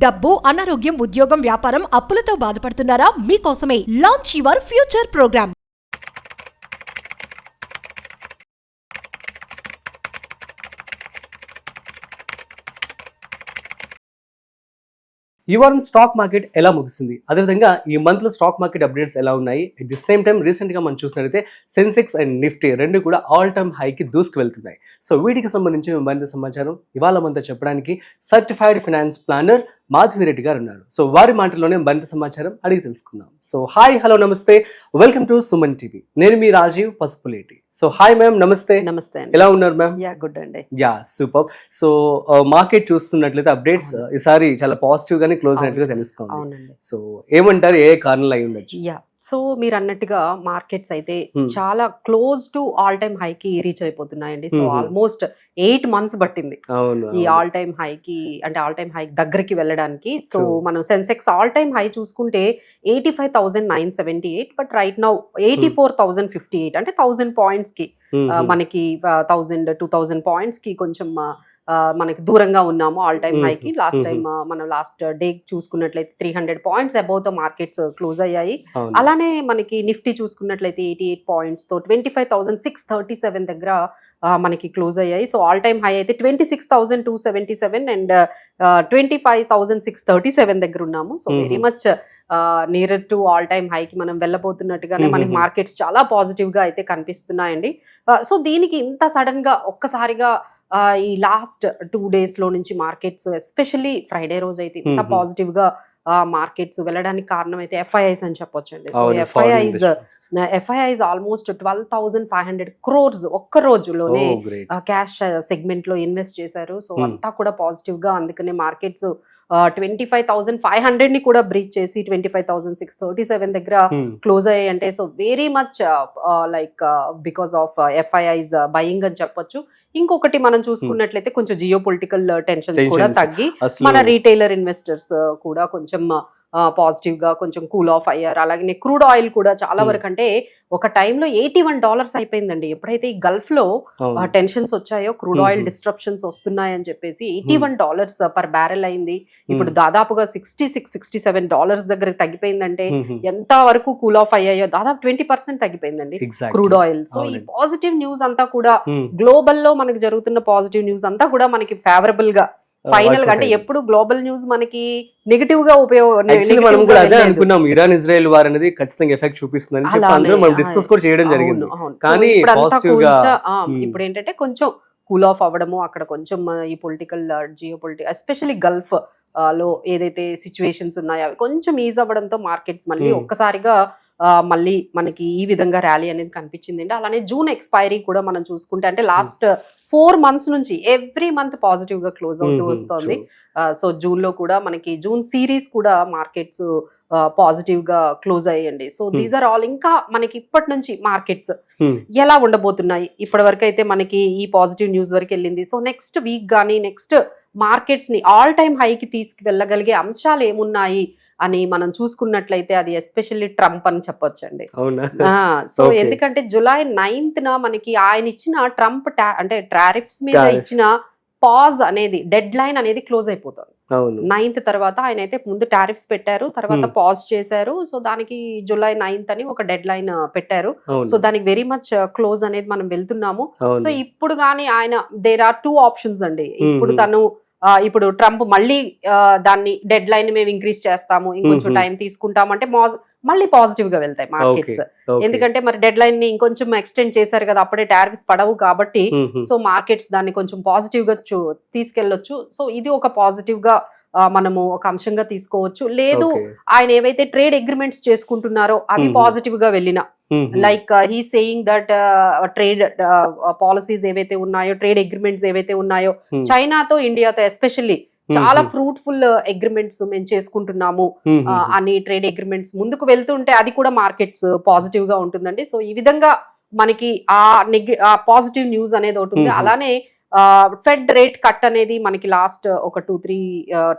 డబ్బు, అనారోగ్యం, ఉద్యోగం, వ్యాపారం, అప్పులతో బాధపడుతున్నారా? మీకోసమే లాంచ్ యువర్ ఫ్యూచర్ ప్రోగ్రామ్. ఈ వారం స్టాక్ మార్కెట్ ఎలా ముగిసింది, అదేవిధంగా ఈ మంత్లో స్టాక్ మార్కెట్ అప్డేట్స్ ఎలా ఉన్నాయి, అట్ ది సేమ్ టైం రీసెంట్గా మనం చూసినట్లయితే సెన్సెక్స్ అండ్ నిఫ్టీ రెండు కూడా ఆల్ టైమ్ హైకి దూసుకు వెళ్తున్నాయి. సో వీటికి సంబంధించి మరింత సమాచారం ఇవాళ మనతో చెప్పడానికి certified finance planner Madhavi Reddy గారు ఉన్నారు. సో వారి మాటల్లోనే మరింత సమాచారం అడిగి తెలుసుకుందాం. సో హాయ్, హలో, నమస్తే, వెల్కమ్ టు సుమన్ టీవీ. నేను మీ Rajeev Pasupuleti. So hi ma'am, నమస్తే. నమస్తే, ఎలా ఉన్నారు మ్యామ్? గుడ్ అండి. Yeah, super. సో మార్కెట్ చూస్తున్నట్లయితే అప్డేట్స్ ఈసారి చాలా పాజిటివ్ గానే క్లోజ్ అయినట్టుగా తెలుస్తుంది. సో ఏమంటారు, ఏ కారణాలు అయి ఉండొచ్చు? సో మీరు అన్నట్టుగా మార్కెట్స్ అయితే చాలా close to all time high కి రీచ్ అయిపోతున్నాయండి. సో ఆల్మోస్ట్ 8 months పట్టింది ఈ ఆల్ టైమ్ హై కి, అంటే ఆల్ టైమ్ హై దగ్గరికి వెళ్ళడానికి. సో మనం సెన్సెక్స్ ఆల్ టైమ్ హై చూసుకుంటే 85,978, బట్ రైట్ నౌ 84,058, అంటే 1000 points కి మనకి 1000-2000 points కి కొంచెం మనకి దూరంగా ఉన్నాము ఆల్ టైమ్ హైకి. లాస్ట్ టైం మనం లాస్ట్ డే చూసుకున్నట్లయితే 300 points above the markets close అయ్యాయి. అలానే మనకి నిఫ్టీ చూసుకున్నట్లయితే 88 points తో 25,637 దగ్గర మనకి క్లోజ్ అయ్యాయి. సో ఆల్ టైమ్ హై అయితే 26,277 అండ్ 25,637 దగ్గర ఉన్నాము. So very much near to all time హైకి మనం వెళ్ళబోతున్నట్టుగానే మనకి మార్కెట్స్ చాలా పాజిటివ్ గా అయితే కనిపిస్తున్నాయండి. సో దీనికి ఇంత సడన్ గా ఒక్కసారిగా ఈ లాస్ట్ 2 days లో నుంచి మార్కెట్స్, ఎస్పెషల్లీ ఫ్రైడే రోజు అయితే ఇంత పాజిటివ్ గా మార్కెట్స్ వెళ్ళడానికి కారణం అయితే ఎఫ్ఐఐస్ అని చెప్పొచ్చండి. సో ఎఫ్ఐఐస్ ఆల్మోస్ట్ 12,500 crores ఒక్క రోజులోనే క్యాష్ సెగ్మెంట్ లో ఇన్వెస్ట్ చేశారు. సో అంతా కూడా పాజిటివ్ గా, అందుకనే మార్కెట్స్ 25,500 ని కూడా బ్రీచ్ చేసి 25,637 దగ్గర క్లోజ్ అయ్యాయి. అంటే so very much like because of FIIs buying అని చెప్పొచ్చు. ఇంకొకటి మనం చూసుకున్నట్లయితే కొంచెం జియో పొలిటికల్ టెన్షన్స్ కూడా తగ్గి మన రీటైలర్ ఇన్వెస్టర్స్ కూడా కొంచెం పాజిటివ్ గా కొంచెం కూల్ ఆఫ్ అయ్యారు. అలాగే క్రూడ్ ఆయిల్ కూడా చాలా వరకు, అంటే ఒక టైంలో $81 అయిపోయిందండి. ఎప్పుడైతే ఈ గల్ఫ్ లో టెన్షన్స్ వచ్చాయో, క్రూడ్ ఆయిల్ డిస్ట్రప్షన్స్ వస్తున్నాయని చెప్పేసి $81 పర్ బ్యారెల్ అయింది. ఇప్పుడు దాదాపుగా $66-67 దగ్గర తగ్గిపోయిందంటే ఎంత వరకు కూల్ ఆఫ్ అయ్యాయో దాదాపు 20% తగ్గిపోయిందండి క్రూడ్ ఆయిల్. సో ఈ పాజిటివ్ న్యూస్ అంతా కూడా గ్లోబల్ లో మనకి జరుగుతున్న పాజిటివ్ న్యూస్ అంతా కూడా మనకి ఫేవరబుల్ గా ఫైనల్ గా, అంటే ఎప్పుడు గ్లోబల్ న్యూస్ మనకి నెగటివ్ గా అనుకున్నాం. ఇరాన్ ఇజ్రాయెల్ వార్ అనేది ఖచ్చితంగా ఎఫెక్ట్ చూపిస్తుందని మనం డిస్కస్ కూడా చేయడం జరిగింది. కానీ ఇప్పుడు ఏంటంటే కొంచెం కూల్ ఆఫ్ అవ్వడము, అక్కడ కొంచెం ఈ political geo political especially Gulf లో ఏదైతే సిచ్యువేషన్స్ ఉన్నాయో అవి కొంచెం ఈజ్ అవ్వడంతో మార్కెట్స్ మళ్ళీ ఒక్కసారిగా మళ్ళీ మనకి ఈ విధంగా ర్యాలీ అనేది కనిపించింది అండి. అలానే జూన్ ఎక్స్పైరీ కూడా మనం చూసుకుంటే, అంటే లాస్ట్ 4 months నుంచి ఎవ్రీ మంత్ పాజిటివ్ గా క్లోజ్ అవుతూ వస్తుంది. సో జూన్ లో కూడా మనకి జూన్ సిరీస్ కూడా మార్కెట్స్ పాజిటివ్ గా క్లోజ్ అయ్యండి. So these are all. ఇంకా మనకి ఇప్పటి నుంచి మార్కెట్స్ ఎలా ఉండబోతున్నాయి, ఇప్పటి వరకు అయితే మనకి ఈ పాజిటివ్ న్యూస్ వరకు వెళ్ళింది. సో నెక్స్ట్ వీక్ కానీ నెక్స్ట్ మార్కెట్స్ ని ఆల్ టైమ్ హైకి తీసుకువెళ్ళగలిగే అంశాలు ఏమున్నాయి అని మనం చూసుకున్నట్లయితే అది ఎస్పెషల్లీ ట్రంప్ అని చెప్పొచ్చండి. సో ఎందుకంటే July 9th మనకి ఆయన ఇచ్చిన ట్రంప్ అంటే టారిఫ్స్ మీద ఇచ్చిన పాజ్ అనేది, డెడ్ లైన్ అనేది క్లోజ్ అయిపోతుంది 9th తర్వాత. ఆయన అయితే ముందు టారిఫ్స్ పెట్టారు, తర్వాత పాజ్ చేశారు. సో దానికి July 9th అని ఒక డెడ్ లైన్ పెట్టారు. సో దానికి వెరీ మచ్ క్లోజ్ అనేది మనం వెళ్తున్నాము. సో ఇప్పుడు కానీ ఆయన, దేర్ ఆర్ 2 options అండి. ఇప్పుడు ట్రంప్ మళ్ళీ దాన్ని డెడ్ లైన్ మేము ఇంక్రీజ్ చేస్తాము, ఇంకొంచెం టైం తీసుకుంటాము అంటే మళ్ళీ పాజిటివ్ గా వెళ్తాయి మార్కెట్స్. ఎందుకంటే మరి డెడ్ లైన్ ని ఇంకొంచెం ఎక్స్టెండ్ చేశారు కదా, అప్పుడే టారిఫ్స్ పడవు కాబట్టి. సో మార్కెట్స్ దాన్ని కొంచెం పాజిటివ్ గా తీసుకెళ్లొచ్చు. సో ఇది ఒక పాజిటివ్ గా మనము ఒక అంశంగా తీసుకోవచ్చు. లేదు, ఆయన ఏవైతే ట్రేడ్ అగ్రిమెంట్స్ చేసుకుంటున్నారో అవి పాజిటివ్ గా వెళ్ళిన, like he saying that trade policies ఏవైతే ఉన్నాయో, ట్రేడ్ అగ్రిమెంట్స్ ఏవైతే ఉన్నాయో చైనాతో ఇండియాతో ఎస్పెషల్లీ చాలా ఫ్రూట్ఫుల్ అగ్రిమెంట్స్ మేము చేసుకుంటున్నాము అని ట్రేడ్ అగ్రిమెంట్స్ ముందుకు వెళ్తుంటే అది కూడా మార్కెట్స్ పాజిటివ్ గా ఉంటుందండి. సో ఈ విధంగా మనకి ఆ పాజిటివ్ న్యూస్ అనేది ఉంటుంది. అలానే ఫెడ్ రేట్ కట్ అనేది మనకి లాస్ట్ ఒక 2-3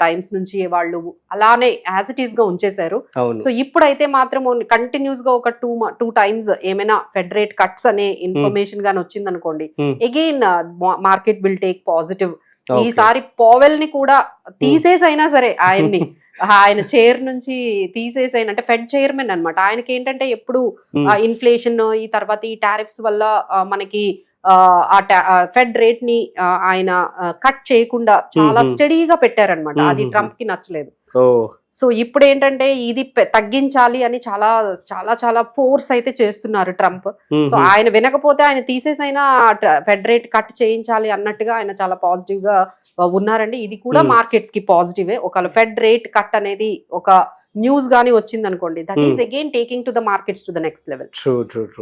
times నుంచి వాళ్ళు అలానే యాజ్ ఇట్ ఈస్ గా ఉంచేశారు. సో ఇప్పుడైతే మాత్రం కంటిన్యూస్ గా ఒక 2 times ఏమైనా ఫెడ్ రేట్ కట్స్ అనే ఇన్ఫర్మేషన్ గాని వచ్చింది అనుకోండి, again market will take positive ఈసారి పోవెల్ ని కూడా తీసేసైనా సరే ఆయన్ని ఆయన చైర్ నుంచి తీసేసైనా, అంటే ఫెడ్ చైర్మన్ అన్నమాట. ఆయనకి ఏంటంటే ఎప్పుడు ఇన్ఫ్లేషన్ ఈ తర్వాత ఈ టారిఫ్స్ వల్ల మనకి ఫెడ్ రేట్ ని ఆయన కట్ చేయకుండా చాలా స్టడీగా పెట్టారనమాట. అది ట్రంప్ కి నచ్చలేదు. సో ఇప్పుడు ఏంటంటే ఇది తగ్గించాలి అని చాలా చాలా చాలా ఫోర్స్ అయితే చేస్తున్నారు ట్రంప్. సో ఆయన వినకపోతే ఆయన తీసేసైనా ఫెడ్ రేట్ కట్ చేయించాలి అన్నట్టుగా ఆయన చాలా పాజిటివ్ గా ఉన్నారండి. ఇది కూడా మార్కెట్స్ కి పాజిటివే. ఒకవేళ ఫెడ్ రేట్ కట్ అనేది ఒక న్యూస్ గానీ వచ్చింది అనుకోండి, that is again taking to the markets to the next level.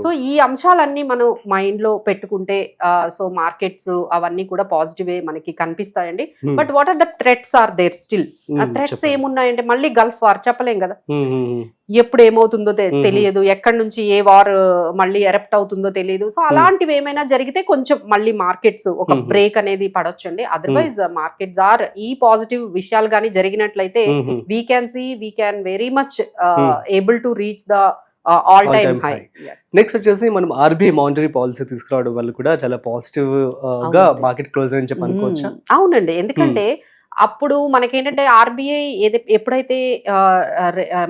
So ఈ అంశాలన్నీ మనం మైండ్ లో పెట్టుకుంటే సో మార్కెట్స్ అవన్నీ కూడా పాజిటివే మనకి కనిపిస్తాయండి. But what are the threats are there still? Threats ఏమున్నాయంటే మళ్ళీ గల్ఫ్ వార్ చెప్పలేం కదా, ఎప్పుడు ఏమవుతుందో తెలియదు, ఎక్కడి నుంచి ఏ వార్ మళ్ళీ ఎరప్ట్ అవుతుందో తెలియదు. సో అలాంటివి ఏమైనా జరిగితే కొంచెం మళ్ళీ మార్కెట్స్ ఒక బ్రేక్ అనేది పడొచ్చండి. అదర్వైజ్ మార్కెట్స్ ఆర్ ఈ పాజిటివ్ విషయాలు కానీ జరిగినట్లయితే we can very much able to reach the all time high. Next వచ్చేసి మనం ఆర్బీఐ మానిటరీ పాలసీ తీసుకురావడం వల్ల కూడా చాలా పాజిటివ్ గా మార్కెట్ క్లోజ్ అని చెప్పి అనుకోవచ్చా? అవునండి, ఎందుకంటే అప్పుడు మనకేంటంటే ఆర్బీఐ ఎప్పుడైతే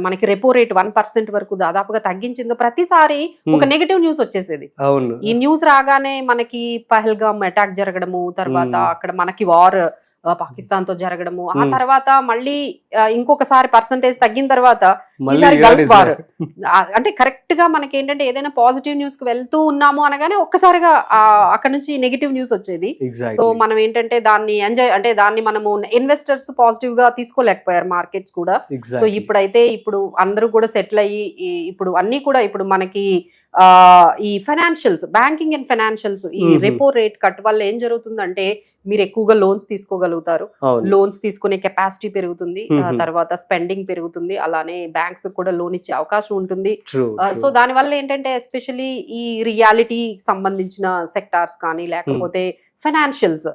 మనకి రెపో రేట్ 1% వరకు దాదాపుగా తగ్గించిందో ప్రతిసారి ఒక నెగటివ్ న్యూస్ వచ్చేసేది. ఈ న్యూస్ రాగానే మనకి పహల్గామ్ అటాక్ జరగడము, తర్వాత అక్కడ మనకి వార్ పాకిస్తాన్ తో జరగడము, ఆ తర్వాత మళ్ళీ ఇంకొకసారి పర్సంటేజ్ తగ్గిన తర్వాత ఈసారి గల్ఫ్ వార్. అంటే కరెక్ట్ గా మనకి ఏంటంటే ఏదైనా పాజిటివ్ న్యూస్ కి వెళ్తూ ఉన్నాము అనగానే ఒక్కసారిగా అక్కడ నుంచి నెగిటివ్ న్యూస్ వచ్చేది. సో మనం ఏంటంటే దాన్ని ఎంజాయ్, అంటే దాన్ని మనము ఇన్వెస్టర్స్ పాజిటివ్ గా తీసుకోలేకపోయారు మార్కెట్స్ కూడా. సో ఇప్పుడైతే ఇప్పుడు అందరూ కూడా సెటిల్ అయ్యి ఇప్పుడు అన్ని కూడా ఇప్పుడు మనకి ఈ ఫైనాన్షియల్స్, బ్యాంకింగ్ అండ్ ఫైనాన్షియల్స్ ఈ రెపో రేట్ కట్ వల్ల ఏం జరుగుతుందంటే మీరు ఎక్కువగా లోన్స్ తీసుకోగలుగుతారు, లోన్స్ తీసుకునే కెపాసిటీ పెరుగుతుంది, తర్వాత స్పెండింగ్ పెరుగుతుంది, అలానే బ్యాంక్స్ కూడా లోన్ ఇచ్చే అవకాశం ఉంటుంది. సో దాని వల్ల ఏంటంటే ఎస్పెషల్లీ ఈ రియాలిటీ సంబంధించిన సెక్టార్స్ కానీ లేకపోతే ఫైనాన్షియల్స్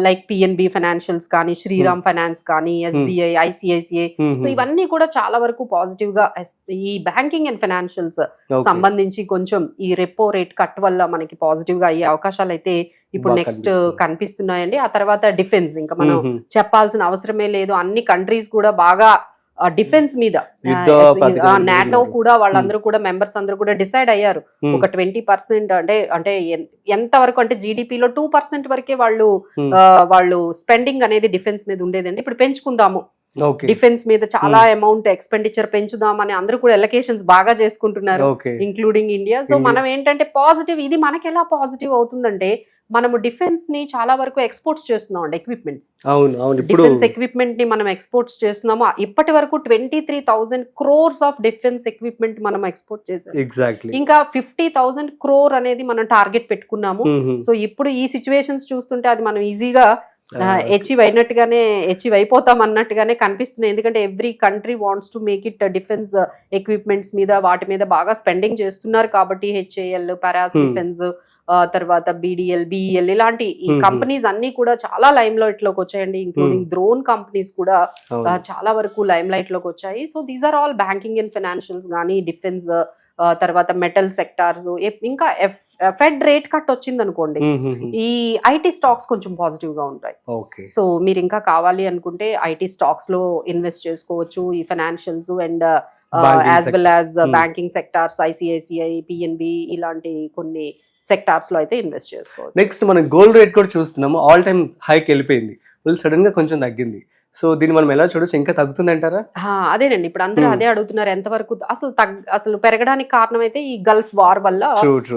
లైక్ పిఎన్బి ఫైనాన్షియల్స్ కానీ, శ్రీరామ్ ఫైనాన్స్ కానీ, ఎస్బీఐ, ఐసిఐసిఐ, సో ఇవన్నీ కూడా చాలా వరకు పాజిటివ్ గా ఈ బ్యాంకింగ్ అండ్ ఫైనాన్షియల్స్ సంబంధించి కొంచెం ఈ రెపో రేట్ కట్ వల్ల మనకి పాజిటివ్ గా అయ్యే అవకాశాలు అయితే ఇప్పుడు నెక్స్ట్ కనిపిస్తున్నాయండి. ఆ తర్వాత డిఫెన్స్ ఇంకా మనం చెప్పాల్సిన అవసరమే లేదు. అన్ని కంట్రీస్ కూడా బాగా డిఫెన్స్ మీద, నాటో కూడా వాళ్ళందరూ కూడా మెంబర్స్ అందరూ కూడా డిసైడ్ అయ్యారు ఒక 20% అంటే ఎంత వరకు అంటే జీడిపిలో 2% వరకే వాళ్ళు స్పెండింగ్ అనేది డిఫెన్స్ మీద ఉండేదండి. ఇప్పుడు పెంచుకుందాము, డిఫెన్స్ మీద చాలా అమౌంట్ ఎక్స్పెండిచర్ పెంచుదామని అందరూ కూడా ఎలకేషన్స్ బాగా చేసుకుంటున్నారు, ఇంక్లూడింగ్ ఇండియా. సో మనం ఏంటంటే పాజిటివ్, ఇది మనకి ఎలా పాజిటివ్ అవుతుందంటే మనము డిఫెన్స్ ని చాలా వరకు ఎక్స్పోర్ట్స్ చేస్తున్నాం అండి, ఎక్విప్మెంట్స్. డిఫెన్స్ ఎక్విప్మెంట్ ని మనం ఎక్స్పోర్ట్స్ చేస్తున్నాము. ఇప్పటి వరకు 23,000 crores ఆఫ్ డిఫెన్స్ ఎక్విప్మెంట్ మనం ఎక్స్పోర్ట్ చేసాం. ఇంకా 50,000 crore అనేది మనం టార్గెట్ పెట్టుకున్నాము. సో ఇప్పుడు ఈ సిచ్యువేషన్స్ చూస్తుంటే అది మనం ఈజీగా అచీవ్ అయిపోతాం అన్నట్టుగానే కనిపిస్తున్నాయి. ఎందుకంటే every country wants to make it defence equipments మీద, వాటి మీద బాగా స్పెండింగ్ చేస్తున్నారు. కాబట్టి హెచ్ఏఎల్, పారాస్ డిఫెన్స్, తర్వాత బిడిఎల్, బిఈఎల్ ఇలాంటి ఈ కంపెనీస్ అన్ని కూడా చాలా లైమ్ లైట్ లోకి వచ్చాయండి. ఇంక్లూడింగ్ డ్రోన్ కంపెనీస్ కూడా చాలా వరకు లైమ్ లైట్ లోకి వచ్చాయి. So these are all banking and financials కానీ, డిఫెన్స్, తర్వాత మెటల్ సెక్టార్స్. ఇంకా ఫెడ్ రేట్ కట్ వచ్చింది అనుకోండి, ఈ ఐటీ స్టాక్స్ కొంచెం పాజిటివ్ గా ఉంటాయి. సో మీరు ఇంకా కావాలి అనుకుంటే ఐటీ స్టాక్స్ లో ఇన్వెస్ట్ చేసుకోవచ్చు. ఈ financials and as well as banking sectors, ICICI, PNB ఇలాంటి కొన్ని సెక్టార్స్ లో అయితే ఇన్వెస్ట్ చేసుకోవచ్చు. నెక్స్ట్ మనం గోల్డ్ రేట్ కూడా చూస్తున్నాము, ఆల్ టైమ్ హైక్ వెళ్ళిపోయింది, సడన్ గా కొంచెం తగ్గింది. సో దీన్ని మనం ఎలా చూడొచ్చు, ఇంకా తగ్గుతుంది అంటారా? అదేనండి, ఇప్పుడు అందరూ అదే అడుగుతున్నారు, ఎంతవరకు అసలు పెరగడానికి కారణం అయితే ఈ గల్ఫ్ వార్ వల్ల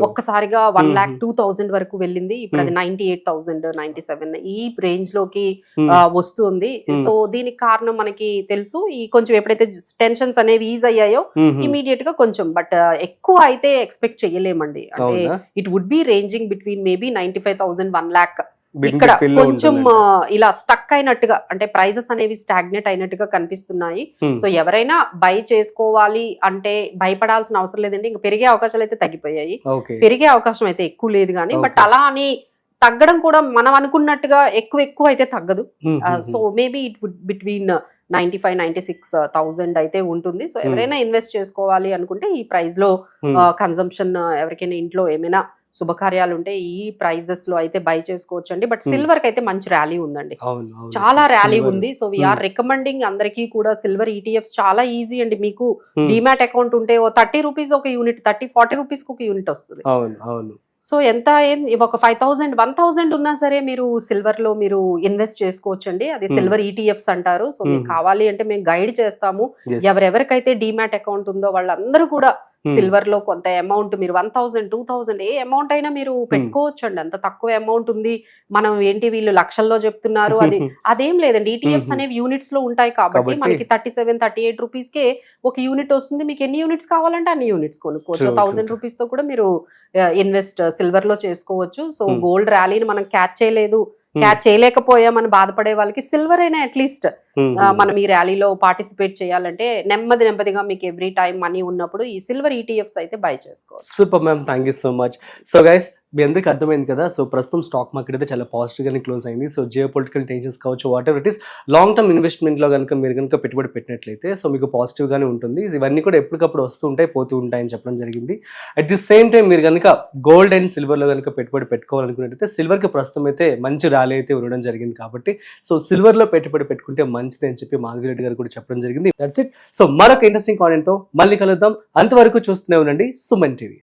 ఒక్కసారిగా 1,02,000 వరకు వెళ్ళింది. ఇప్పుడు అది 98,000, 97 ఈ రేంజ్ లోకి వస్తుంది. సో దీనికి కారణం మనకి తెలుసు, ఈ కొంచెం ఎప్పుడైతే టెన్షన్స్ అనేవి ఈజ్ అయ్యాయో ఇమీడియట్ గా కొంచెం, బట్ ఎక్కువ అయితే ఎక్స్పెక్ట్ చేయలేమండి. అంటే it would be ranging between maybe 95,000, 1 lakh. ఇక్కడ కొంచెం ఇలా స్టక్ అయినట్టుగా, అంటే ప్రైజెస్ అనేవి స్టాగ్నేట్ అయినట్టుగా కనిపిస్తున్నాయి. సో ఎవరైనా బై చేసుకోవాలి అంటే భయపడాల్సిన అవసరం లేదండి. ఇంకా పెరిగే అవకాశాలు అయితే తగ్గిపోయాయి, పెరిగే అవకాశం అయితే ఎక్కువ లేదు కానీ, బట్ అలా అని తగ్గడం కూడా మనం అనుకున్నట్టుగా ఎక్కువ అయితే తగ్గదు. So maybe it would between 95,000-96,000 అయితే ఉంటుంది. సో ఎవరైనా ఇన్వెస్ట్ చేసుకోవాలి అనుకుంటే ఈ ప్రైస్ లో కన్సంప్షన్, ఎవరికైనా ఇంట్లో ఏమైనా శుభకార్యాలు ఉంటే ఈ ప్రైజెస్ లో అయితే బై చేసుకోవచ్చు అండి. But Hmm. సిల్వర్ కి అయితే మంచి ర్యాలీ ఉందండి, అవును అవును చాలా ర్యాలీ Silver. ఉంది. సో వీఆర్ రికమెండింగ్ అందరికీ కూడా సిల్వర్ ఈటీఎఫ్స్ చాలా ఈజీ అండి. మీకు డిమాట్ అకౌంట్ ఉంటే ఓ 30 రూపీస్ ఒక యూనిట్, 40 రూపీస్ ఒక యూనిట్ వస్తుంది. అవును అవును సో ఎంత ఒక 5,000 1,000 ఉన్నా సరే మీరు సిల్వర్ లో మీరు ఇన్వెస్ట్ చేసుకోవచ్చు అండి. అది సిల్వర్ ఈటీఎఫ్స్ అంటారు. సో మీకు కావాలి అంటే మేము గైడ్ చేస్తాము. Yes. ఎవరెవరికైతే డిమాట్ అకౌంట్ ఉందో వాళ్ళందరూ కూడా సిల్వర్ లో కొంత అమౌంట్ మీరు 1,000 2,000 ఏ అమౌంట్ అయినా మీరు పెట్టుకోవచ్చు అండి. అంత తక్కువ అమౌంట్ ఉంది, మనం ఏంటి వీళ్ళు లక్షల్లో చెప్తున్నారు, అదేం లేదండి. ఈటీఎఫ్స్ అనేవి యూనిట్స్ లో ఉంటాయి కాబట్టి మనకి 37-38 రూపీస్ కే ఒక యూనిట్ వస్తుంది. మీకు ఎన్ని యూనిట్స్ కావాలంటే అన్ని యూనిట్స్ కొనుక్కోవచ్చు. True, 1,000 true. రూపీస్ తో కూడా మీరు ఇన్వెస్ట్ సిల్వర్ లో చేసుకోవచ్చు. సో గోల్డ్ ర్యాలీని మనం క్యాచ్ చేయలేదు, క్యాచ్ చేయలేకపోయామని బాధపడే వాళ్ళకి సిల్వర్ అయినా అట్లీస్ట్ మనం ఈ ర్యాలీలో పార్టిసిపేట్ చేయాలంటే నెమ్మదిగా మీకు ఎవ్రీ టైం మనీ ఉన్నప్పుడు ఈ సిల్వర్ ఈటీఎఫ్స్ అయితే బై చేసుకోవచ్చు. Super ma'am, thank you so much. So guys, మీ అందరికి అర్థమైంది కదా. సో ప్రస్తుతం స్టాక్ మార్కెట్ అయితే చాలా పాజిటివ్ గానే క్లోజ్ అయింది. సో జియో పొలిటికల్ టెన్షన్స్ కావచ్చు, what ever it is, long term investment లో కనుక మీరు కనుక పెట్టుబడి పెట్టినట్లయితే సో మీకు పాజిటివ్ గానే ఉంటుంది. ఇవన్నీ కూడా ఎప్పటికప్పుడు వస్తూ ఉంటాయి, పోతూ ఉంటాయని చెప్పడం జరిగింది. అట్ ది సేమ్ టైం మీరు కనుక గోల్డ్ అండ్ సిల్వర్ లో కనుక పెట్టుబడి పెట్టుకోవాలనుకున్నట్టయితే సిల్వర్ కి ప్రస్తుతం అయితే మంచి ర్యాలీ అయితే ఉండడం జరిగింది కాబట్టి సో సిల్వర్ లో పెట్టుబడి పెట్టుకుంటే మంచిది అని చెప్పి మాధవి రెడ్డి గారు కూడా చెప్పడం జరిగింది. That's it. సో మరొక ఇంట్రెస్టింగ్ కాంటెంట్ తో మళ్ళీ కలుద్దాం. అంతవరకు చూస్తూనే ఉండండి సుమన్ టీవీ.